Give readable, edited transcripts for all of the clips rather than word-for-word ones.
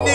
Today's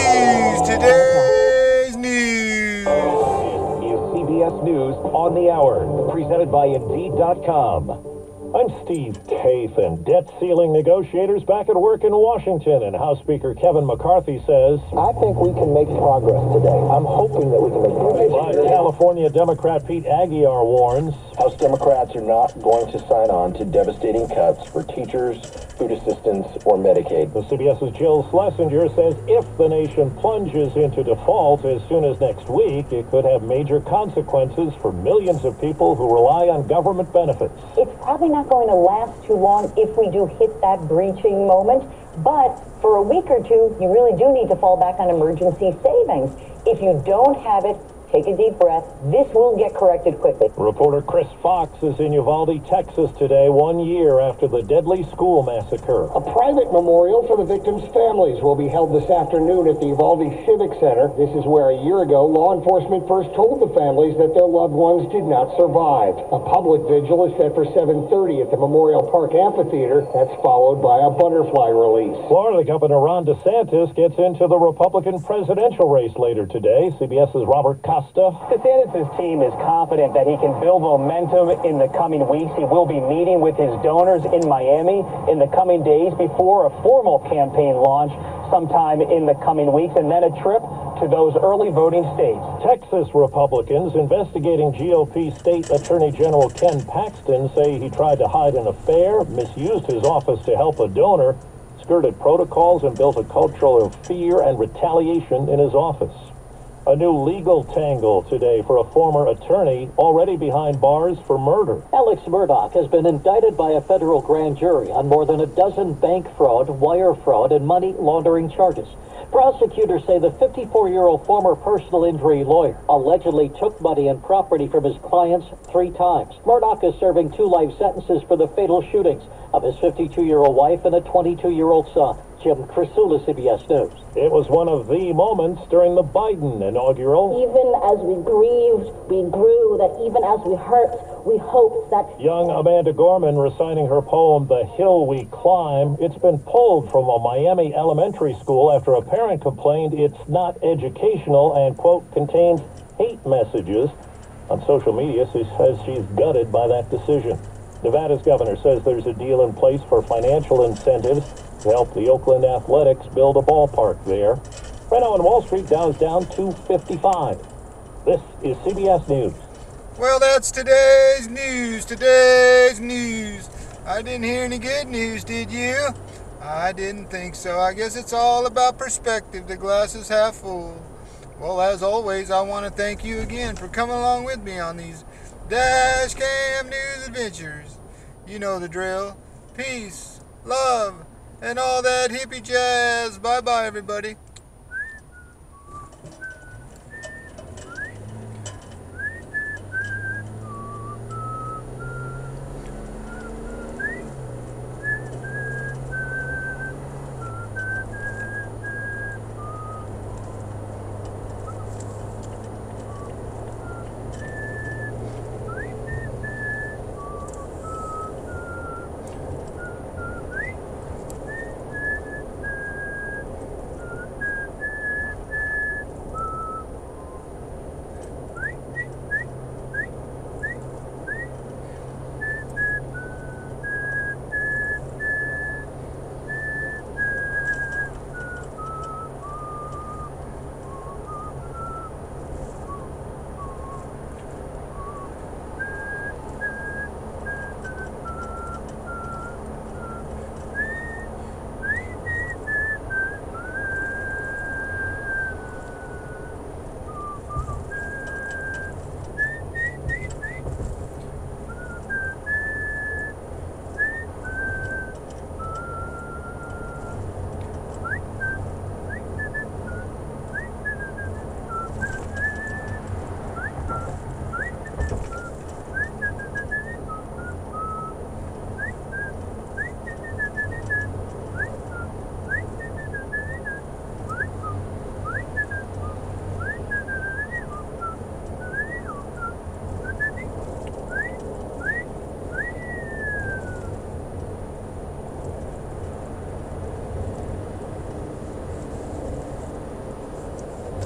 news. Is CBS News on the Hour, presented by Indeed.com. I'm Steve Tafe, and debt ceiling negotiators back at work in Washington, and House Speaker Kevin McCarthy says, I think we can make progress today. I'm hoping that we can make progress. But California Democrat Pete Aguiar warns House Democrats are not going to sign on to devastating cuts for teachers, food assistance, or Medicaid. The CBS's Jill Schlesinger says if the nation plunges into default as soon as next week, it could have major consequences for millions of people who rely on government benefits. It's probably not going to last too long if we do hit that breaching moment, but for a week or two, you really do need to fall back on emergency savings. If you don't have it, take a deep breath. This will get corrected quickly. Reporter Chris Fox is in Uvalde, Texas today, 1 year after the deadly school massacre. A private memorial for the victims' families will be held this afternoon at the Uvalde Civic Center. This is where a year ago, law enforcement first told the families that their loved ones did not survive. A public vigil is set for 7:30 at the Memorial Park Amphitheater. That's followed by a butterfly release. Florida Governor Ron DeSantis gets into the Republican presidential race later today. CBS's Robert Costa. DeSantis' team is confident that he can build momentum in the coming weeks. He will be meeting with his donors in Miami in the coming days before a formal campaign launch sometime in the coming weeks, and then a trip to those early voting states. Texas Republicans investigating GOP State Attorney General Ken Paxton say he tried to hide an affair, misused his office to help a donor, skirted protocols, and built a culture of fear and retaliation in his office. A new legal tangle today for a former attorney already behind bars for murder. Alex Murdaugh has been indicted by a federal grand jury on more than a dozen bank fraud, wire fraud, and money laundering charges. Prosecutors say the 54-year-old former personal injury lawyer allegedly took money and property from his clients 3 times. Murdaugh is serving 2 life sentences for the fatal shootings of his 52-year-old wife and a 22-year-old son. Jim Crisula, CBS News. It was one of the moments during the Biden inaugural. Even as we grieved, we grew, that even as we hurt, we hoped that... Young Amanda Gorman reciting her poem, The Hill We Climb. It's been pulled from a Miami elementary school after a parent complained it's not educational and, quote, contains hate messages. On social media, she says she's gutted by that decision. Nevada's governor says there's a deal in place for financial incentives to help the Oakland Athletics build a ballpark there. Right now on Wall Street, Dow's down 255. This is CBS News. Well, that's today's news. I didn't hear any good news, did you? I didn't think so. I guess it's all about perspective. The glass is half full. Well, as always, I want to thank you again for coming along with me on these Dash Cam News adventures. You know the drill. Peace, love, and all that hippie jazz. Bye-bye, everybody.